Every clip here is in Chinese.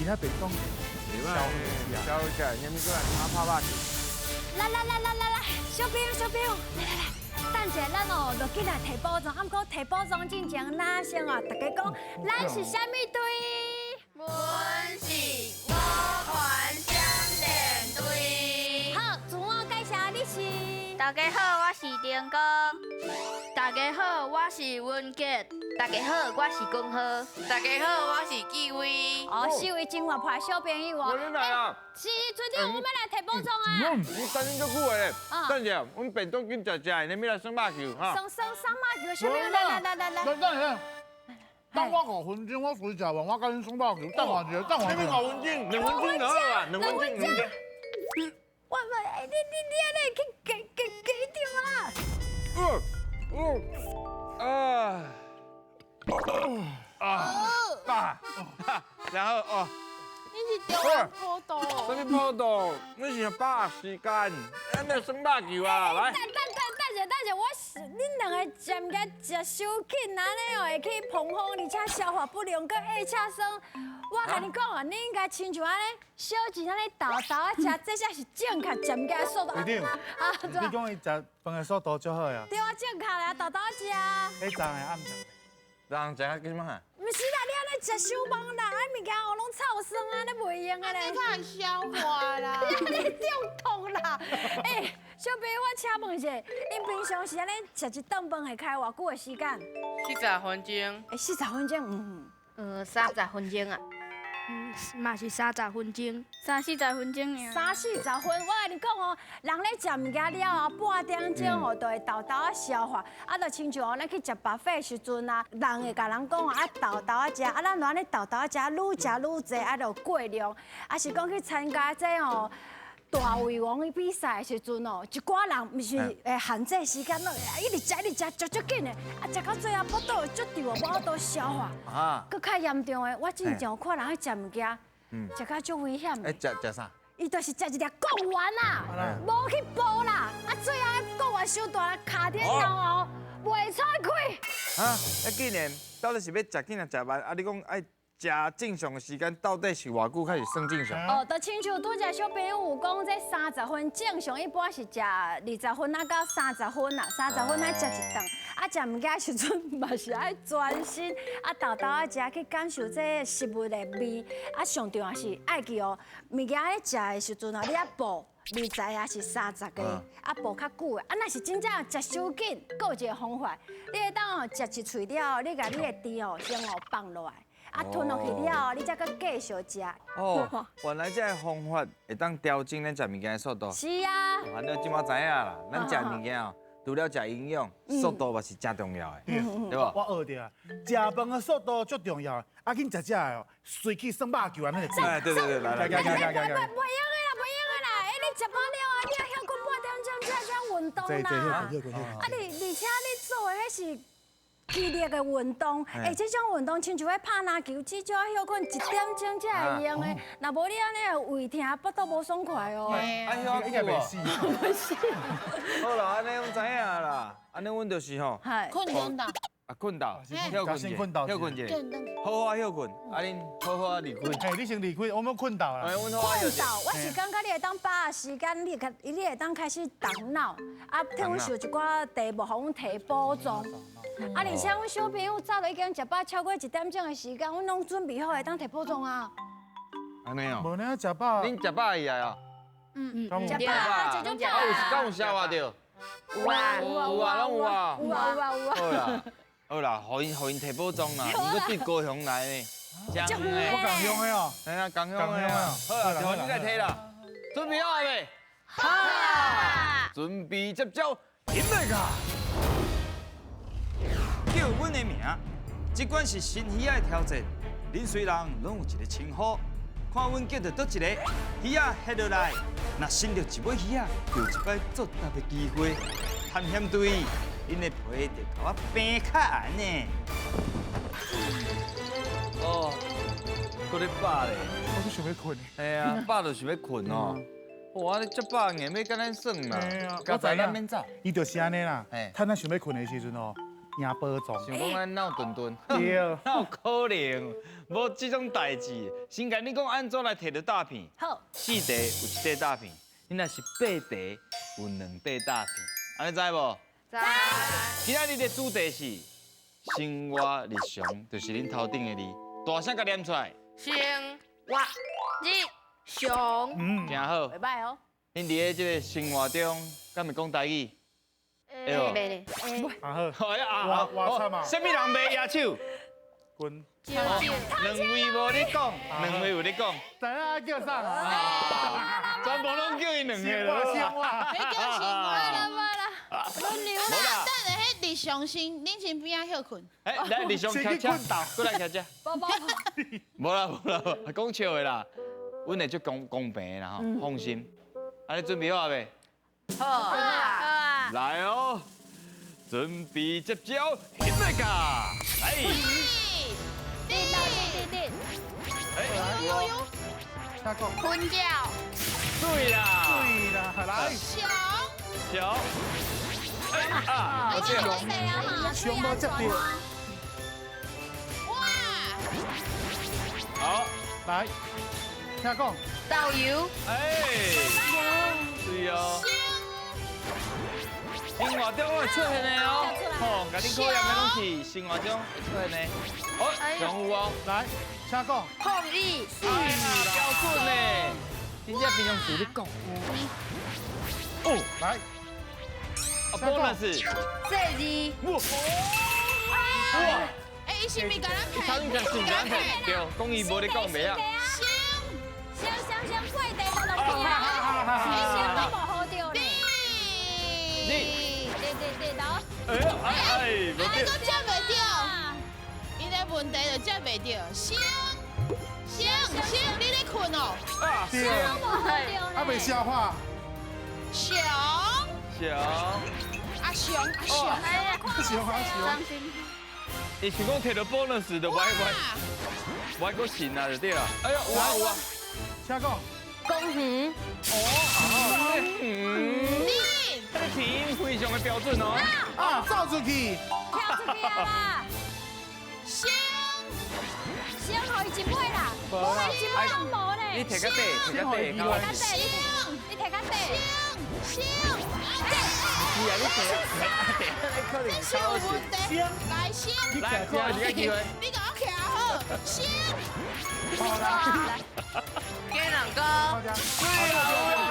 他便当店消一下，你们过来拿拍拍去。来，小朋友，来，等者咱哦，就进来提补妆，不过提补妆之前，咱先哦，大家讲，咱是啥物队？阮是五环闪电队。好，自我介绍，你是？大家好，我是丁光。大家好，我是文杰。大家好，我是君浩。大家好，我是纪薇。哦，四位真活泼的小朋友哦。我来啊！是，昨天我们来提补妆啊。你等你足久的咧，等下，阮便当紧食，你咪来耍马球哈。上马球，小朋友来。等，等我5分钟，我随食完，我甲恁送肉球，等我一下，等我。你咪5分钟，2分钟就好啊，2分钟。我你安尼去给掉啦。然后哦，你是中央坡道。什么跑道？你是把时间，咱来耍马球啊，来。等下，恁两个尖个食伤紧，安尼哦会去膨风，而且消化不良，搁下车酸。我甲你讲啊，你应该亲像安尼小钱安尼豆啊食，这才是正确尖个速度。一定。啊，你讲伊食饭的速度就好呀。对啊，正确啦，豆食。迄昨下暗食。人食啊，叫什么？毋是啦，你安尼食伤忙啦，物件哦拢臭酸啊，你袂用啊咧。看消化啦。你中痛啦！小朋友，我请问一下，恁平常时安尼食一顿饭会开偌久的时间40分钟。？40分钟， 30分钟啊。嘛是30分钟，30-40分钟尔。 30-40分。我甲你讲哦，人咧食物件了后，半点钟哦，就会豆啊消化。啊，就亲像哦，咱去食buffet的时阵啊，人会甲人讲啊，豆啊食，啊，咱就安尼豆啊食，愈食愈济，啊，就过量。啊，是讲去参加这哦。大胃王的比赛的时阵哦，一寡人毋是会限制时间咯，一直食，足紧的，啊，食到最后腹肚足胀，无法度消化。啊，搁较严重的，我真正有看人去食物件，食到足危险的。食啥？伊就是食一粒贡丸啦，无去煲啦，啊，最后迄贡丸伤大，卡伫脑后，袂出开。啊，既然到底是要食紧啊食慢？啊，你讲爱食正常的时间，到底是偌久开始算正常？哦，就亲像拄则小朋友有讲，这30分正常一般是食20分啊到30分啦，30分爱食一顿。啊，食物件的时阵嘛是爱专心，啊豆啊食去感受这食物的味。啊，上重要是爱记哦，物件咧食的时阵哦，你啊煲20啊是30个，啊煲较久的。啊，若是真正食伤紧，佫有一个方法，你会当哦食一喙了，你甲你的猪哦先哦放落来。啊，吞落去了，你才搁继续食。哦，原来这个方法会当调整咱食物件的速度。是啊。反正即马知影啦，咱食物件哦，除了食营养，速度嘛是真重要的，对吧？我学着啊，食饭的速度足重要的，啊，紧食哦，随去耍肉球安尼就。哎，对，来。袂用的啦，你食饱了啊，你要休困半点钟，才才运动啦。啊，而且你做的迄是。激烈的运动，这种运动亲像咧拍篮球，至少要休困1点钟才会用的。若无你安尼胃疼，腹肚无爽快哦。应该袂死。好啦，安尼阮知影啦，安尼阮就是吼，困中到。啊困到，休困者，好好休困，啊恁好好离开。你先离开，我们困到啦。阮好好休息。我是感觉你会当把握时间，你会当开始动脑，啊，替阮想一寡题目，互阮提补妆。啊，而且阮小朋友早就已经食饱超过1点钟的时间，阮拢准备好会当提补妆啊。安尼哦。无呢食饱。恁食饱伊来哦。食饱，食饱。敢有消化着？有啊，拢有啊。有。好啦，互因提补妆啦，如果对高雄来呢，真香的。我讲香的哦。哎呀，讲香的啊。好啦，就你来提啦。准备好未？好啦。准备接招，进来ka。叫阮的名，即款是新鱼仔的挑战。恁虽然拢有一个称呼，看阮叫到倒一个鱼仔下落来，若伸到一尾鱼仔，就有一摆作答的机会。探险队，恁的皮得甲我平较安呢。哦，搁咧饱咧。我都想要困。哎呀，饱就想要困哦。哇，你足饱硬要甲咱耍啦。哎呀，加在咱免走。伊就是安尼啦。趁咱想要困的时阵哦，赢保总。想讲咱闹顿顿，对，哪有可能？无这种代志。先甲你讲安怎来摕到大片。好， 4题有1题大片，你若是8题有2题大片，安尼知无？知。今仔日的主题是生活日常，就是恁头顶的字，大声甲念出来，生活日常。嗯，真好。袂歹哦。恁伫咧即个生活中，敢会讲台语？会无？袂咧。啊好，哎呀我惨啊什么人袂野手？滚，少少。两位无咧讲，两位有咧讲，等下叫上啊！全部拢叫伊两个先话了。先话，你叫生活啦，轮流无啦，等下迄日常先，恁先边仔休困。哎，来日上徛车，过来徛车。宝宝，无啦无啦，讲笑的啦，阮会足公平的啦吼，放心。安尼准备好未？好啊。来哦，准备接招，现在噶，来，叮当叮叮叮，哎，呦，下讲，婚教。对啦，对啦，来，熊，小，哎啊，我这个，对啊哈，熊猫接着，哇，好，来，下讲，导游。哎，对哦，生活中会出现的哦，吼，甲恁考验的拢是生活中会出现的，哦，上有哦，来，下讲，抗议。哎呀，标准呢，真正平常时你讲，哦，来，啊，bonus，设计。哇，哎，伊是咪甲咱他们讲是咱嘿，对，讲伊无咧讲袂啊。香香香贵的都落去啊！你香都无好着咧。对对对，喏。哎，无对你都，接袂着，伊个问题就接袂着，星，你咧困哦，啊，对，都无好着咧。还未消化，熊，小，阿熊，哎呀，消化消，伊想讲摕到 bonus 就歪，歪个信啊就对了。哎呀，有啊有啊，下讲，公平。你，这个拼音非常的标准哦。啊，走出去，跳出去啊啦！星，先互伊一尾啦，无啦，一尾拢无你咧。摕个底，摕个底，搞完事。你摕较底。星，是啊，你摕个底，可能是有问题，来星，来，最后一个机会。你甲我徛好，星，好啦，给两个。大家，对啦，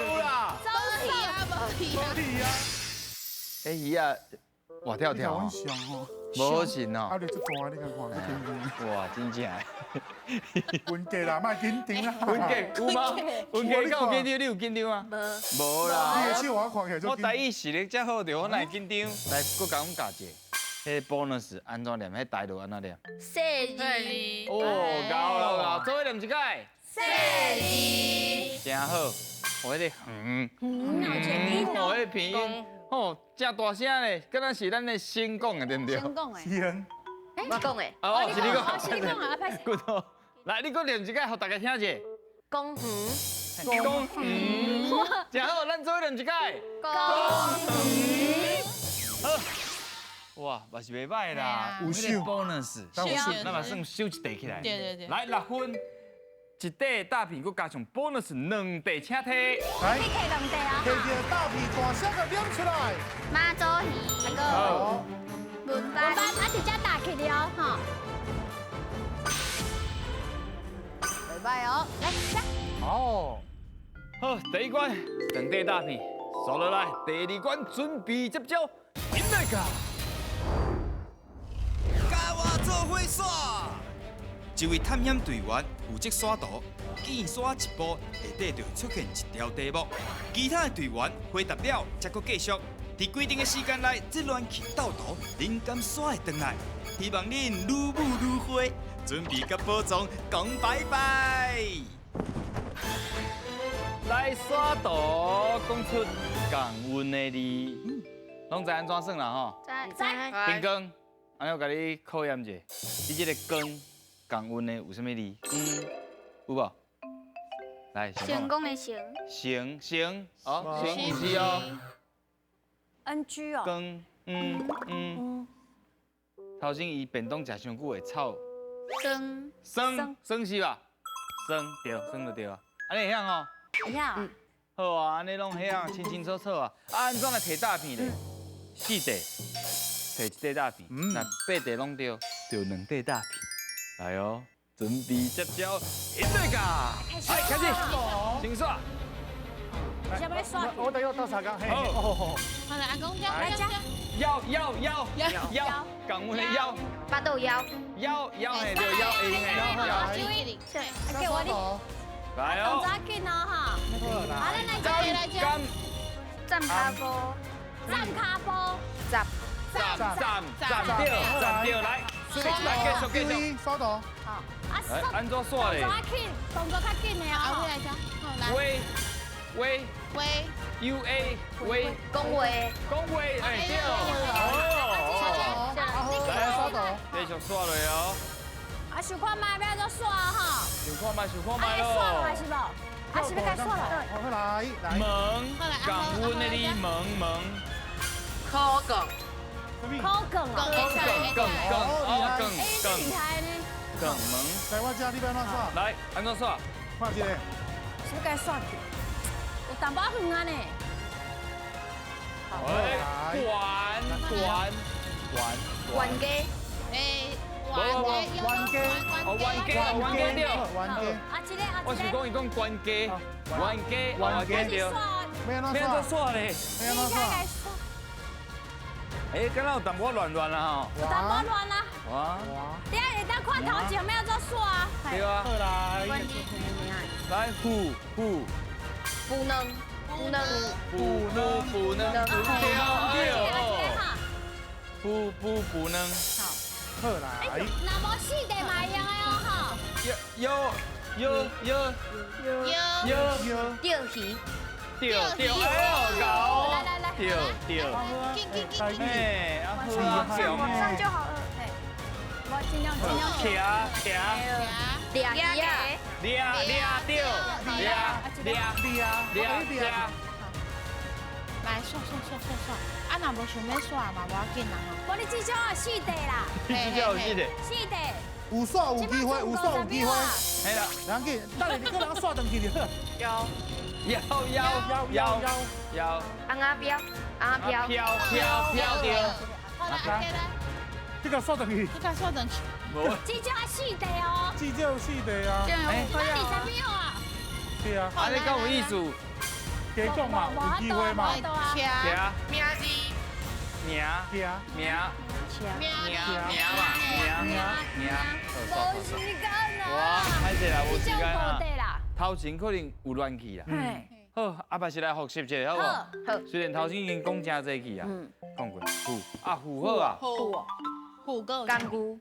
有啦。无去啊，无去啊，可以啊，哎鱼啊，活跳跳哦，香哦，无好信啊，哦。你这大，你看看，这甜哇，真正的。甜，温计啦，卖紧张啦，文杰有吗？文杰，你有紧张？你有紧张吗？无啦。你的手我看起来就我台语是咧遮好着，我哪会紧张？来，搁甲阮教一个，迄 bonus 安怎念？迄台语安怎念？设计。哦，够了，做伙念一摆。设计。真好，我迄个有这音哦，迄个鼻音，哦，真大声咧，敢若是咱的先讲的，对不对？先讲诶。香，我讲的。哦，是你讲。哦是你讲啊，歹势。 good 哦。来，你搁念一摆，互大家听者。公平。讲真好，咱做伙念一摆。公平。好。哇，嘛是袂歹啦，有手 bonus，有手咱嘛算收一题起来。对，来6分，一底大片，佮加上 bonus 2底请题。来你，摕两地啊摕。着大皮大声的念出来，妈祖鱼。好，轮班班。啊，直接打起了哈。袂歹哦，来下。好，好，第一关2底大片，扫落来，第2关准备接招，现在噶。甲我做伙耍。一位探险队员负责耍图，见耍一步，下底就会出现一条题目，其他的队员回答了，才搁继续。伫规定的时间内，这乱去斗图，恁敢耍会转来？希望恁愈舞愈花，准备甲宝藏讲拜拜。来耍图，讲出共运的字，拢知安怎算啦吼？在。冰光，安尼我甲你考验者，你这个光共运的有啥物字？有无？来，先成讲。功的成，成，哦，成不是哦， NG 哦。光，头先伊便当食伤久的草，生生是吧？生对，生就对啊。安尼会晓吼？会晓。好啊，安尼拢会晓，清清楚楚啊。啊，安怎来摕大片咧？四块，摕一块大片，那八块拢对，就2块大片。来哦，准备接招，一对噶，来开始，请刷。要不要刷？我等下到啥工？嘿，好，好了，阿公这样，来加腰，讲阮的腰，巴肚腰，腰嘿，对腰，会用的腰。给我你，来哦，动作紧哦哈。好，咱来加。站站骹步，站骹步，站掉，来，继续。稍等。好，来，安怎刷咧？动作较紧的阿哦。威来讲，好来，威威， U A 威，恭维，讲话哎对哦。来，稍等，继续刷落哦。啊，想看卖要怎刷哈？想看卖爱刷咯。还是无？还是要该刷了？好来，问，讲阮的你问，考讲，口梗哦。更，厉害呢。更问，来我这，你要安怎刷？来，安怎刷？看一个。是不该刷去？有淡薄远啊呢。玩家，弯鸡对。啊，这个啊，我想讲伊讲关机，关机对。要安要怎刷？怎刷咧？要安怎刷？哎，敢若有淡薄乱啦有淡薄乱啊。吼。哇，等下会当看头前要怎刷？对啊。好来，来，虎，不能，不能，不能。好来，那无四地嘛一样的哦哈。钓鱼，搞，来，钓，哎，啊好啊，上就好了。我尽量。徛，俩鱼啊，钓，来刷，啊，若无想要刷嘛，无要紧啦吼。我你至少有四地啦，比较有记得。四地。有刷有机会，有刷有机会。嘿啦，两个，等下你个人刷登去就好。腰，飘钓。好来，阿来，这个刷登去，你看刷等去。无，至少要四地哦。至少有4地啊。那20秒啊？对啊，安尼够有意思。加讲嘛，有机会嘛。徛，名字，名嘛，无时间哇，啊。歹势啦，无时间无啊。地啦。头前可能有乱去啦。嘿。好，阿爸是来复习一下，好无？好。虽然头先已经讲真济去啊，讲过虎好啊，虎哥，干菇，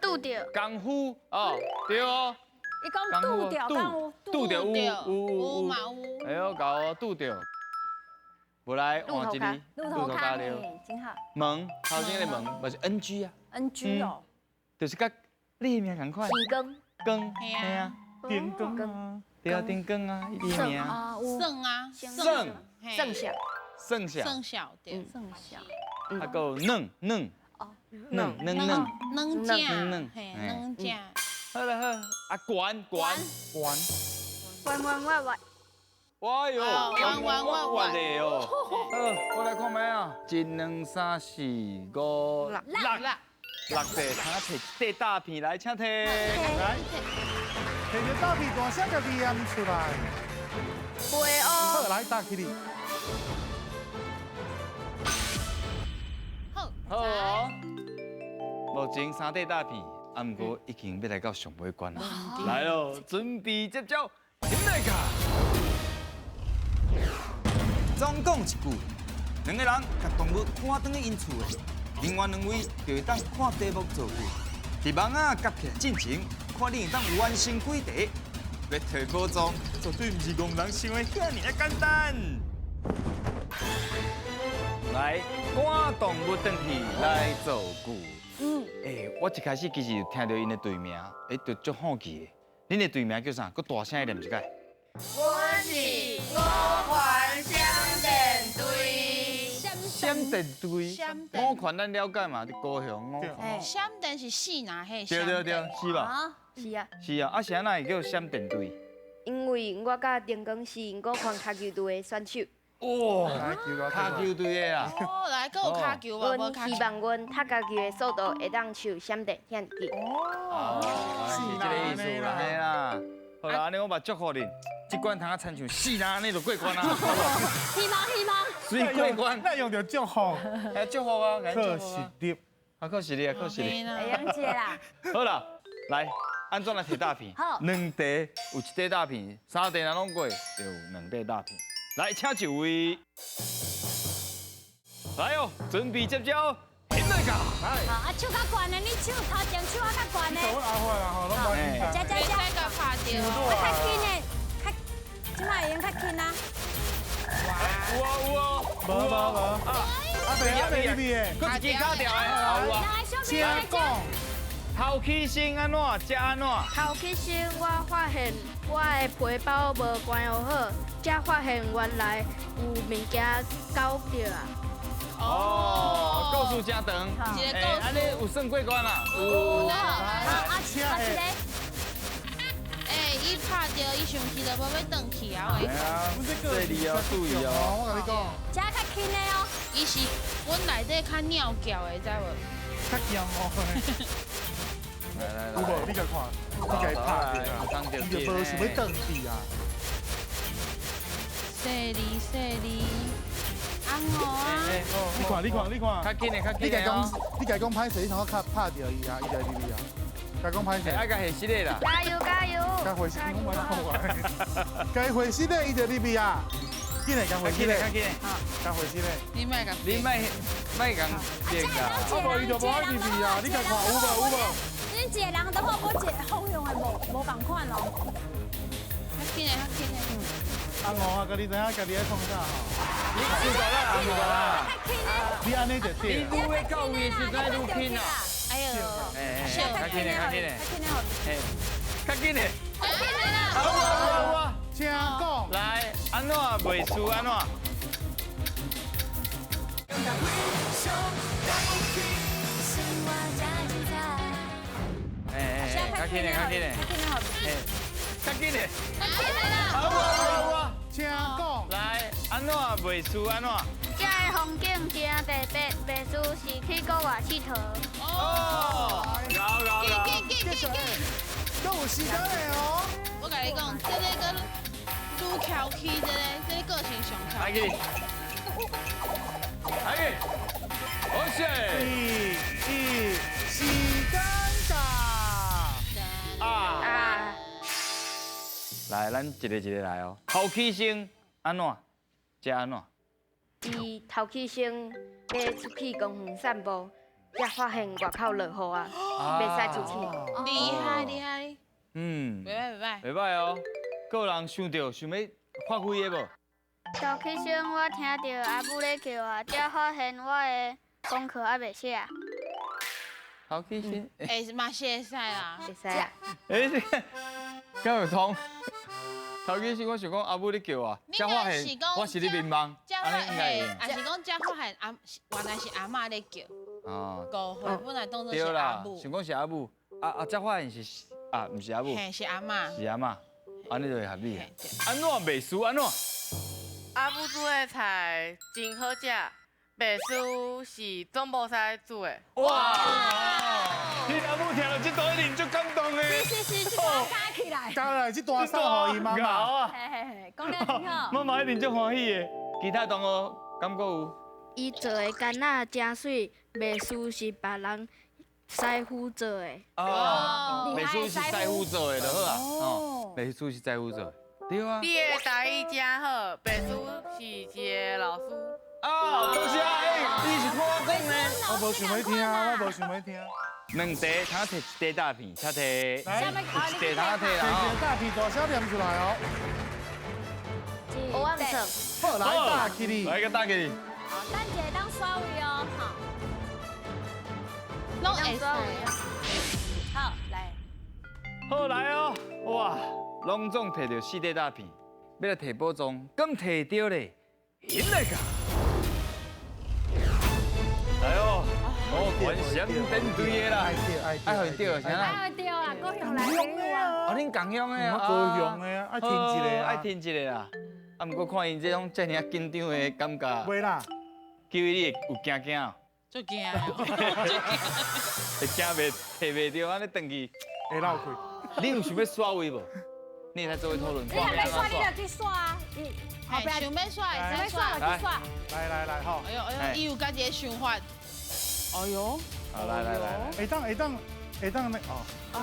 拄着，功夫哦，对哦，伊讲拄着，拄着有嘛有。哎呦，搞拄着，无来换一个鹿头卡了。真好。问头先个问，嘛是 NG 啊， NG 哦。就是甲你名同款，提羹，羹，嘿啊，点羹啊，对啊，丁羹啊，你名剩下，剩下，对，剩下。啊个嫩，能酱，嘿，能酱。好啦好，啊管，哇哟，哇嘞哦，好，我来看卖啊，1、2、3、4、5、6块，他摕一块大片来，请摕。来，摕个大片大声个念出来。飞好，哦，来打起你。好，好哦，目前3块大片，啊毋过已经要来到上尾关啦。来哦，准备接招，进来卡。总讲一句，两个人甲动物赶转去因厝的，另外2位就会当看题目做句，伫网啊夹起来进前，看你会当完成几题。要摕高中，绝对毋是戆人想的遐尔啊简单。来，赶动物转去来做句。我一开始其实就听到因的队名，就足好奇的。恁的队名叫啥？佮大声一念一解。我是5环乡电队，什闪电队闪，电五环咱了解嘛，伫高雄五环。哎，闪电是四哪嘿？对对对，是吧？啊，是啊，是啊，啊是安那会叫闪电队？因为我甲陈光是五环卡球队的选手，哇，卡球队的啊！哦，来，佮有卡球无？无阮卡球希。望阮踢卡球的速度会当像闪电遐急。哦，是这个意思啦，嘿啦。好啦，安尼我嘛祝福恁，这关通啊参像四人安尼就过关啊，好不好？希望希望。水过关，那用着祝福，哎，祝福啊，可祝福是啊。的，啊，可是你啊，可是你。会用接啦。好啦，来，安怎来摕大片？好两题有一题大片，三题若拢过，就有两题大片。来，请就位。来哦，准备接招，现在搞。好，啊手较悬的，你手头前手啊较悬的。我阿花啦吼，拢把你加加袂加，使甲拍着啊哦。较紧的，较，即摆会用较紧啊。有啊有啊，无啊，阿伯你边搁一支卡掉的，有啊。来，小请明来讲，头起先安怎，才安怎？头起先，我发现我的皮包无关好好，才发现原来有物件搞着啊。哦，故事真长，一个哎，安尼有算过关啦？好，啊，请啊，一个。哎，伊拍着，伊上去就无要转去啊！哎呀，这里要注意哦。我跟你讲，这较轻的哦。伊是阮内底较鸟叫的，知无？较强哦。来来有无？你甲看，你甲伊拍着啊，伊就无想要转去啊。细哩，红哦啊！你看，较紧的，较紧的你甲讲哦。，你甲讲歹势，你通较拍着伊啊，伊就会入去啊。甲讲歹势，爱甲下失礼啦。加油加油！甲回失，我讲话，甲回失咧，伊就入去啊。紧嘞，甲回失较紧的，咧较，紧的。甲回失咧。你莫甲你莫讲变啊！啊无伊就无爱入去啊，你甲看有无？恁一个人都好，我一个方向的无共款咯。较紧的。阿五啊，甲你知影家己爱创啥吼？你知道啦，知道啦。较轻的。你安尼就对啦。愈会到位，实在愈轻啊！哎呦，哎，较较紧的，较紧的，较轻的好。哎，较紧的。好，请讲。来，安怎袂输安怎？哎，较紧的，较紧的，较轻的好。哎，较紧的。好，请讲。来，安怎袂输安怎？遮的风景真特别，袂输是去国外佚佗。哦，搞。继续，都有时间的哦。我甲你讲，这个个愈翘起，这个个性上翘。来去，来去，好势。时间到。啊！来，咱一个一个来哦。头起先安怎？才安怎？伊头起先要出去公园散步，才发现外口落雨啊，袂使出去。厉害，嗯，袂歹。袂歹哦。个人想到想要发挥的无？头起先我听到阿母咧叫我，才发现我的功课还袂写。头起先，哎，嘛是会使啦。会使啊。哎，敢有通？头起先我想讲阿母咧叫我，才发现我是咧迷茫，安尼应该会用。还是讲才发现原来是阿嬷咧叫，哦，误会本来当作是阿对啦，母，想讲是阿母，才发现是毋是阿母，嘿是阿嬷。是阿嬷，安尼就会合理啊。安怎袂输安怎？阿母煮的菜真好食，袂输是总无使煮的。哇！你阿母听到这段一定足感动的。是，这个加起来。加来这大嫂互伊妈妈。啊！嘿，讲得真好。妈妈一定足欢喜的。其他同学感觉有？伊做的干仔真水，袂输是别人师傅做的。哦，厉害袂输是师傅做的就好啊。哦哦，袂输是师傅做的。对啊。你的台语真好，袂输是一个老师。啊，多谢哎，你是看我讲呢。我无想要听，我无想要听。两题，通摕一题大片，请摕来，一题通摕啦摕一哦个。大片大小念出来哦。我忘成。好，来大起你。来个大给你。好，等一下当刷位哦，好。拢会使。好，来。好来哦，哇，隆重摕到4题大片，要来摕宝藏，刚摕到咧，赢来个。幻想等对的啦，爱会对，啥啦？哎对啦，高雄来朋友啊。哦，恁共乡的啊？高雄的啊，爱听一个啊，爱听一个啦。啊，毋过看因这种遮尔紧张的感觉，袂啦，叫伊有惊惊哦，就惊哦，会惊袂摕袂着，安尼转去。会闹开。你有想要耍位无？你会使做伙讨论，你若要耍，你就去耍啊。后哎，想要耍会要使耍。耍就去耍。来吼，哎呦哎呦，伊有家己的想法。哎呦，好，来，会当那哦，哦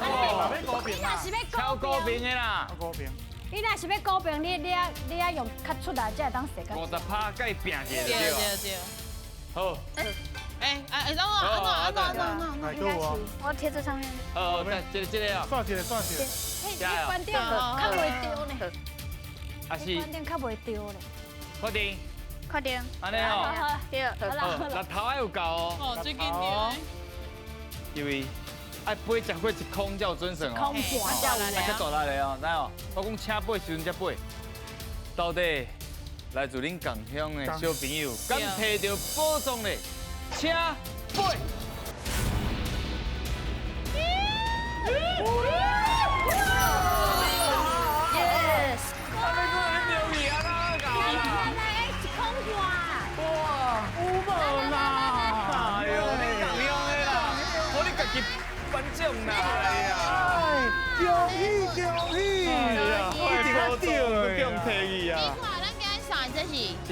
要高平啊你若是，要超高平的啦，高平，你若是要高平，你要用较出来，才会当射较。 50%甲伊拼一对个对吧？对。好，哎，安怎？来够啊，我贴这上面。好，这个啊，算一个。你关掉就较袂丢呢。啊是关掉较袂丢咧。确定，快点，安尼哦，对，好，力头爱有够哦，哦，最紧张。因为爱飞食过一空才有准绳哦。空盘才有啊，较大力的哦，来哦，我讲请飞时阵才飞。到底来自恁共乡的小朋友，敢摕到宝藏的，请飞！啊，你个很牛逼啊，哪搞啊？来一空盘。哇，有无啦？哎呦，你共乡的啦，我你家己颁奖啦！哎呀，恭喜！一定要掉的，叫提去你啊！看，咱今日上这是是，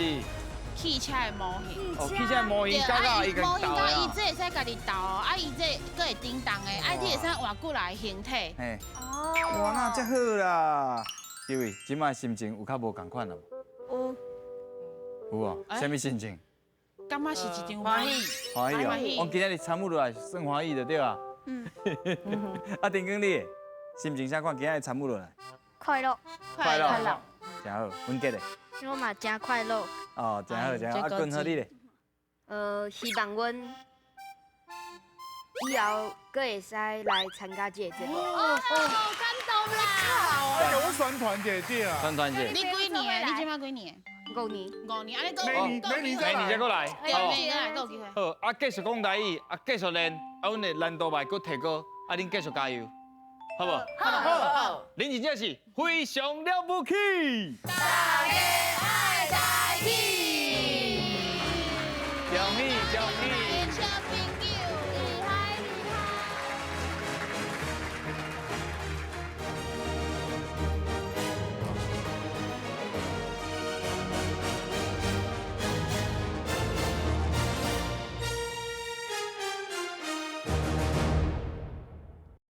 汽车的模型。哦，汽车模型搞到伊个模型倒啊！甲伊这会使家己倒哦，啊伊这佫会叮当的，啊你会使换过来的形体。嘿，哦。哇，那真好啦！各位，今麦心情有较无共款啦无？有哦，什么心情？感觉是一场欢喜。欢喜欢喜哦！我今日参与落来算欢喜的对吧？嗯。啊，丁经理，心情啥款？今日参与落来，快乐，快乐，快乐真好。文杰的，我嘛真快乐。哦，真好，真好。啊，君和你咧？希望阮以后阁会使来参加这个节目。哦，感动啦！哎呦，我宣传姐姐啊，团团姐，你几年的？你今麦几年5年， ？5年，安尼每年明年再过来。对，明年来，有机会。好，啊，继续讲台语，啊，继续练，啊，阮的难度麦搁提高，啊，恁继续加油，好不好？好。恁真正是非常了不起。大家爱在一起。恭喜恭喜！小朋友。